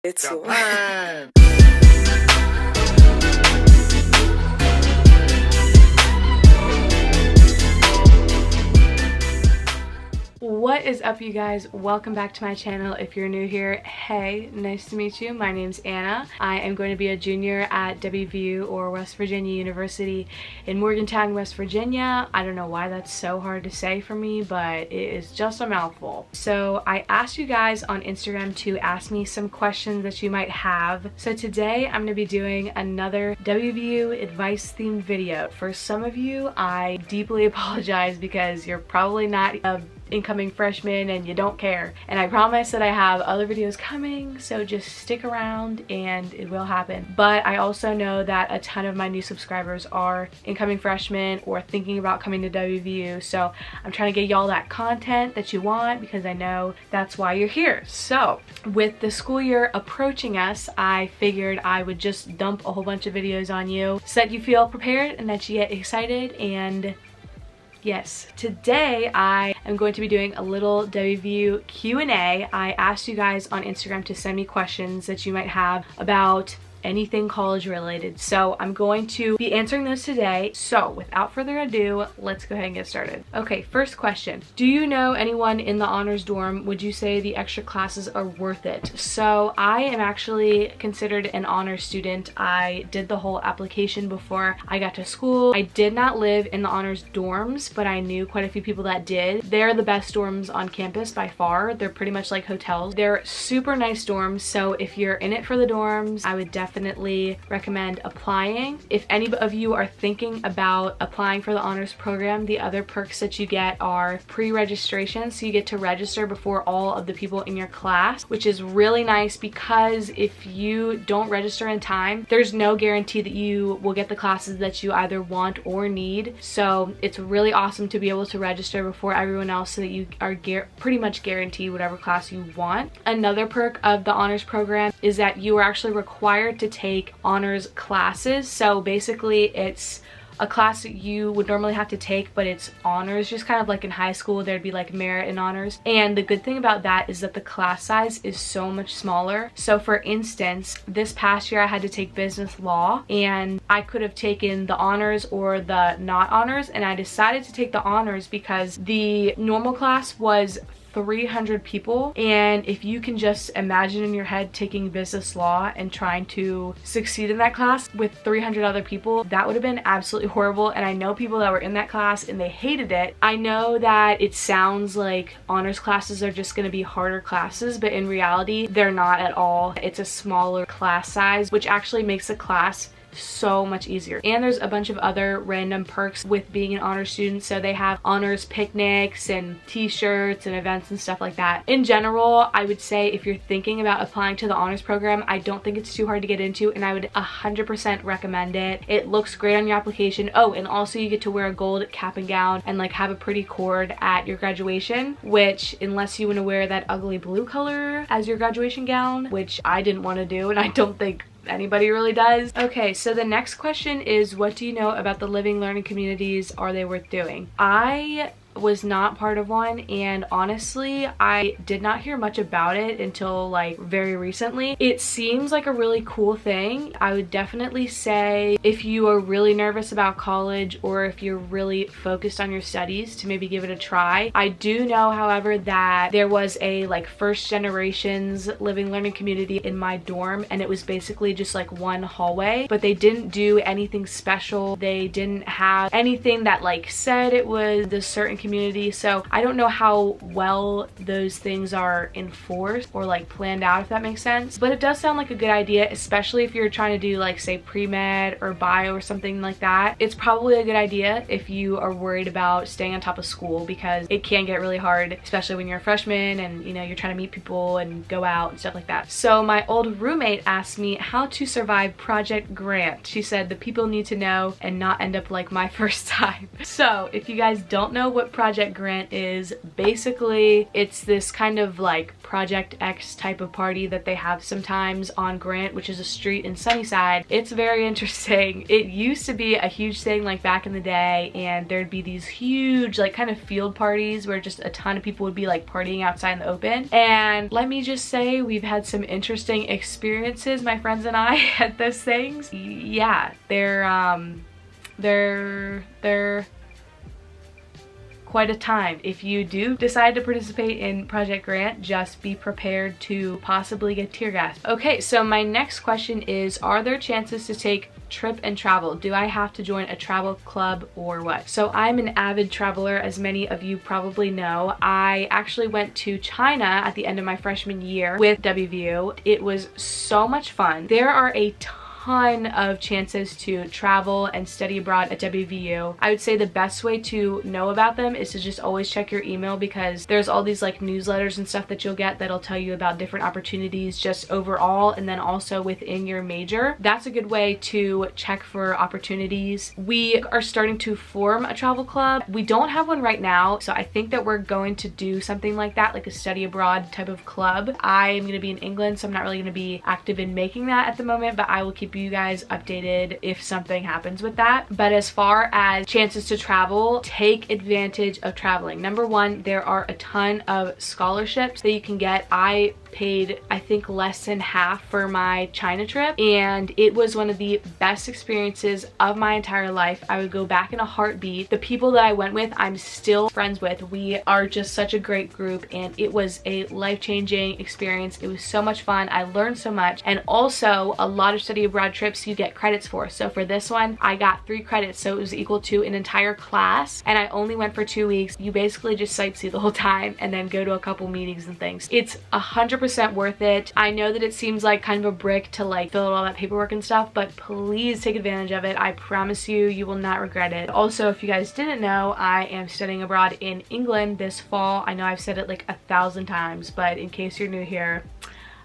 It's Japan. What is up, you guys? Welcome back to my channel. If you're new here, hey, nice to meet you. My name's Anna. I am going to be a junior at WVU, or West Virginia University in Morgantown, West Virginia. I don't know why that's so hard to say for me, but it is just a mouthful. So I asked you guys on Instagram to ask me some questions that you might have. So today I'm going to be doing another WVU advice themed video. For some of you, I deeply apologize because you're probably not a incoming freshman and you don't care, and I promise that I have other videos coming, so just stick around and it will happen. But I also know that a ton of my new subscribers are incoming freshmen or thinking about coming to WVU, so I'm trying to get y'all that content that you want because I know that's why you're here. So with the school year approaching us, I figured I would just dump a whole bunch of videos on you so that you feel prepared and that you get excited. And yes, today I am going to be doing a little WVU Q&A. I asked you guys on Instagram to send me questions that you might have about anything college related, so I'm going to be answering those today. So without further ado, let's go ahead and get started. Okay, first question. Do you know anyone in the honors dorm? Would you say the extra classes are worth it? So I am actually considered an honors student. I did the whole application before I got to school. I did not live in the honors dorms, but I knew quite a few people that did. They're the best dorms on campus by far. They're pretty much like hotels. They're super nice dorms, so if you're in it for the dorms, I would definitely recommend applying. If any of you are thinking about applying for the honors program, the other perks that you get are pre-registration, so you get to register before all of the people in your class, which is really nice because if you don't register in time, there's no guarantee that you will get the classes that you either want or need. So it's really awesome to be able to register before everyone else so that you are pretty much guaranteed whatever class you want. Another perk of the honors program is that you are actually required to take honors classes. So basically it's a class that you would normally have to take, but it's honors, just kind of like in high school there'd be like merit and honors. And the good thing about that is that the class size is so much smaller. So for instance, this past year I had to take business law, and I could have taken the honors or the not honors, and I decided to take the honors because the normal class was 300 people, and if you can just imagine in your head taking business law and trying to succeed in that class with 300 other people, that would have been absolutely horrible. And I know people that were in that class and they hated it. I know that it sounds like honors classes are just going to be harder classes, but in reality they're not at all. It's a smaller class size, which actually makes the class so much easier. And there's a bunch of other random perks with being an honors student. So they have honors picnics and t-shirts and events and stuff like that. In general, I would say if you're thinking about applying to the honors program, I don't think it's too hard to get into, and I would 100% recommend it. It looks great on your application. Oh, and also you get to wear a gold cap and gown and like have a pretty cord at your graduation, which unless you want to wear that ugly blue color as your graduation gown, which I didn't want to do, and I don't think anybody really does. Okay, so the next question is, what do you know about the living learning communities? Are they worth doing? I was not part of one, and honestly I did not hear much about it until like very recently. It seems like a really cool thing. I would definitely say if you are really nervous about college or if you're really focused on your studies, to maybe give it a try. I do know, however, that there was a like first generations living learning community in my dorm, and it was basically just like one hallway, but they didn't do anything special. They didn't have anything that like said it was this certain community, so I don't know how well those things are enforced or like planned out, if that makes sense. But it does sound like a good idea, especially if you're trying to do like say pre-med or bio or something like that. It's probably a good idea if you are worried about staying on top of school, because it can get really hard, especially when you're a freshman and you know you're trying to meet people and go out and stuff like that. So my old roommate asked me how to survive Project Grant. She said the people need to know and not end up like my first time. So if you guys don't know what Project Grant is, basically it's this kind of like Project X type of party that they have sometimes on Grant, which is a street in Sunnyside. It's very interesting. It used to be a huge thing like back in the day, and there'd be these huge like kind of field parties where just a ton of people would be like partying outside in the open. And let me just say, we've had some interesting experiences, my friends and I, at those things. Yeah, they're quite a time. If you do decide to participate in Project Grant, just be prepared to possibly get tear gassed. Okay, so my next question is, are there chances to take trip and travel? Do I have to join a travel club or what? So I'm an avid traveler, as many of you probably know. I actually went to China at the end of my freshman year with WVU. It was so much fun. There are a ton of chances to travel and study abroad at WVU. I would say the best way to know about them is to just always check your email, because there's all these like newsletters and stuff that you'll get that'll tell you about different opportunities just overall, and then also within your major. That's a good way to check for opportunities. We are starting to form a travel club. We don't have one right now, so I think that we're going to do something like that, like a study abroad type of club. I am going to be in England, so I'm not really going to be active in making that at the moment, but I will keep you guys updated if something happens with that. But as far as chances to travel, take advantage of traveling. Number one, there are a ton of scholarships that you can get. I paid, I think, less than half for my China trip, and it was one of the best experiences of my entire life. I would go back in a heartbeat. The people that I went with, I'm still friends with. We are just such a great group, and it was a life-changing experience. It was so much fun. I learned so much, and also a lot of study abroad trips you get credits for. So for this one, I got 3 credits, so it was equal to an entire class, and I only went for 2 weeks. You basically just sightsee the whole time and then go to a couple meetings and things. It's 100% worth it. I know that it seems like kind of a brick to like fill out all that paperwork and stuff, but please take advantage of it. I promise you, you will not regret it. Also, if you guys didn't know, I am studying abroad in England this fall. I know I've said it like 1,000 times, but in case you're new here,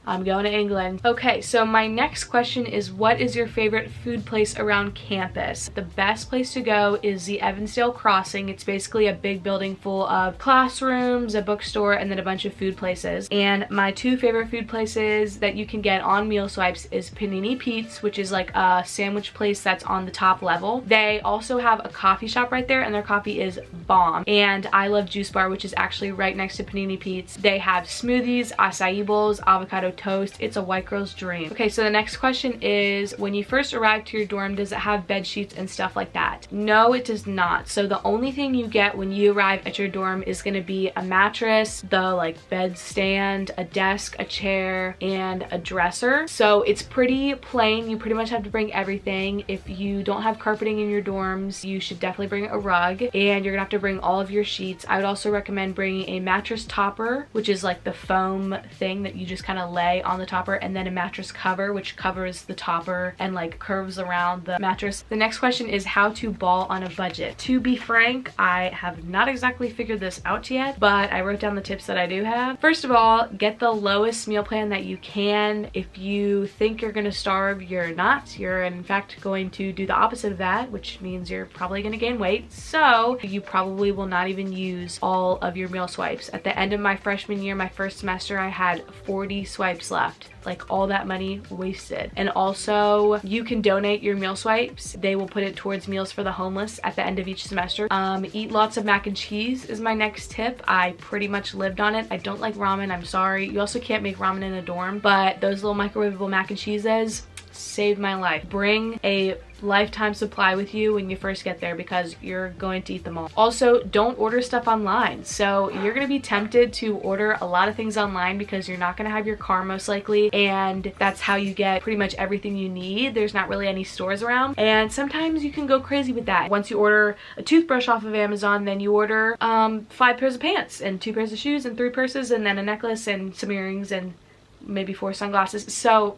I'm going to England. Okay, so my next question is, what is your favorite food place around campus? The best place to go is the Evansdale Crossing. It's basically a big building full of classrooms, a bookstore, and then a bunch of food places. And my 2 favorite food places that you can get on meal swipes is Panini Pete's, which is like a sandwich place that's on the top level. They also have a coffee shop right there, and their coffee is bomb. And I love Juice Bar, which is actually right next to Panini Pete's. They have smoothies, acai bowls, avocado toast. It's a white girl's dream. Okay, so the next question is, when you first arrive to your dorm, does it have bed sheets and stuff like that? No, it does not. So the only thing you get when you arrive at your dorm is going to be a mattress, the like bed stand, a desk, a chair, and a dresser. So it's pretty plain. You pretty much have to bring everything. If you don't have carpeting in your dorms, you should definitely bring a rug, and you're gonna have to bring all of your sheets. I would also recommend bringing a mattress topper, which is like the foam thing that you just kind of lay on the topper, and then a mattress cover, which covers the topper and like curves around the mattress. The next question is how to ball on a budget. To be frank, I have not exactly figured this out yet, but I wrote down the tips that I do have. First of all, get the lowest meal plan that you can. If you think you're gonna starve, you're not. You're in fact going to do the opposite of that, which means you're probably gonna gain weight. So you probably will not even use all of your meal swipes. At the end of my freshman year, my first semester, I had 40 swipes left. Like all that money wasted. And also you can donate your meal swipes. They will put it towards meals for the homeless at the end of each semester. Eat lots of mac and cheese is my next tip. I pretty much lived on it. I don't like ramen, I'm sorry. You also can't make ramen in a dorm, but those little microwavable mac and cheeses saved my life. Bring a lifetime supply with you when you first get there, because you're going to eat them all. Also, don't order stuff online. So you're going to be tempted to order a lot of things online because you're not going to have your car most likely, and that's how you get pretty much everything you need. There's not really any stores around, and sometimes you can go crazy with that. Once you order a toothbrush off of Amazon, then you order 5 pairs of pants and 2 pairs of shoes and 3 purses and then a necklace and some earrings and maybe 4 sunglasses. So,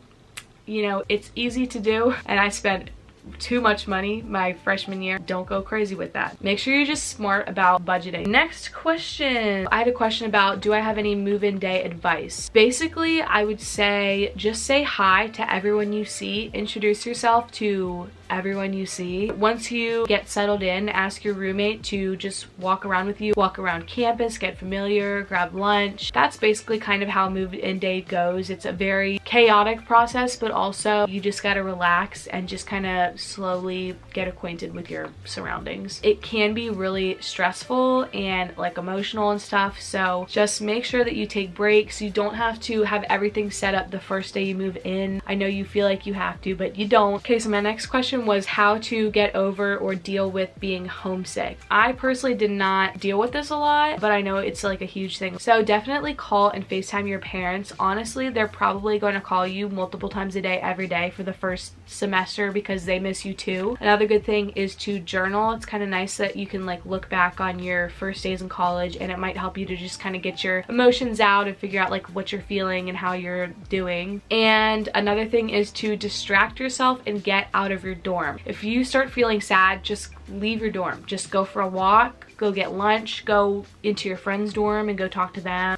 you know, it's easy to do, and I spent too much money my freshman year. Don't go crazy with that. Make sure you're just smart about budgeting. Next question. I had a question about, do I have any move-in day advice? Basically, I would say just say hi to everyone you see. Introduce yourself to everyone you see. Once you get settled in, ask your roommate to just walk around with you, walk around campus, get familiar, grab lunch. That's basically kind of how move-in day goes. It's a very chaotic process, but also you just gotta relax and just kind of slowly get acquainted with your surroundings. It can be really stressful and like emotional and stuff, so just make sure that you take breaks. You don't have to have everything set up the first day you move in. I know you feel like you have to, but you don't. Okay, so my next question was how to get over or deal with being homesick. I personally did not deal with this a lot, but I know it's like a huge thing. So definitely call and FaceTime your parents. Honestly, they're probably going to call you multiple times a day, every day for the first semester because they miss you too. Another good thing is to journal. It's kind of nice that you can like look back on your first days in college, and it might help you to just kind of get your emotions out and figure out like what you're feeling and how you're doing. And another thing is to distract yourself and get out of your dorm. If you start feeling sad, just leave your dorm. Just go for a walk, go get lunch, go into your friend's dorm and go talk to them.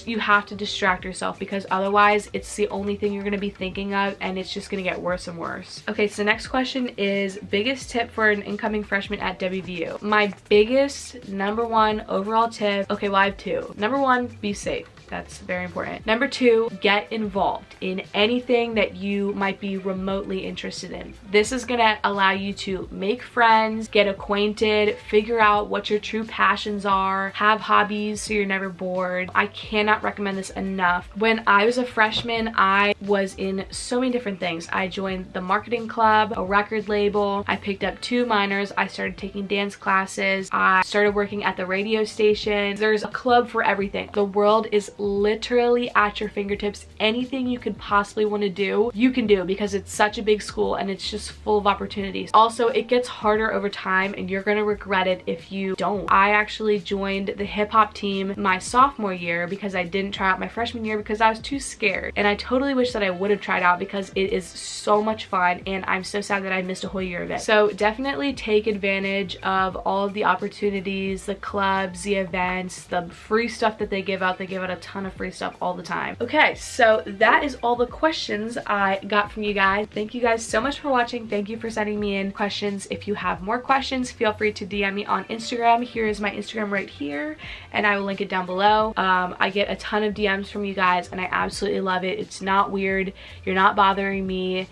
You have to distract yourself because otherwise it's the only thing you're going to be thinking of, and it's just going to get worse and worse. Okay, so next question is biggest tip for an incoming freshman at WVU. My biggest #1 overall tip, okay, well I have two. #1, be safe. That's very important. #2, get involved in anything that you might be remotely interested in. This is gonna allow you to make friends, get acquainted, figure out what your true passions are, have hobbies so you're never bored. I cannot recommend this enough. When I was a freshman, I was in so many different things. I joined the marketing club, a record label, I picked up 2 minors, I started taking dance classes, I started working at the radio station. There's a club for everything. The world is literally at your fingertips. Anything you could possibly want to do, you can do because it's such a big school and it's just full of opportunities. Also, it gets harder over time and you're gonna regret it if you don't. I actually joined the hip hop team my sophomore year because I didn't try out my freshman year because I was too scared, and I totally wish that I would have tried out because it is so much fun and I'm so sad that I missed a whole year of it. So definitely take advantage of all of the opportunities, the clubs, the events, the free stuff that they give out. They give out a ton of free stuff all the time. Okay, so that is all the questions I got from you guys. Thank you guys so much for watching. Thank you for sending me in questions. If you have more questions, feel free to DM me on Instagram. Here is my Instagram right here, and I will link it down below. I get a ton of DMs from you guys, and I absolutely love it. It's not weird. You're not bothering me.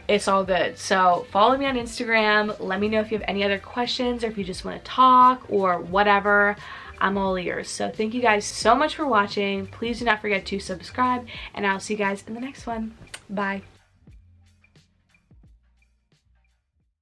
It's all good. So follow me on Instagram. Let me know if you have any other questions or if you just want to talk or whatever. I'm all ears. So thank you guys so much for watching. Please do not forget to subscribe, and I'll see you guys in the next one. Bye.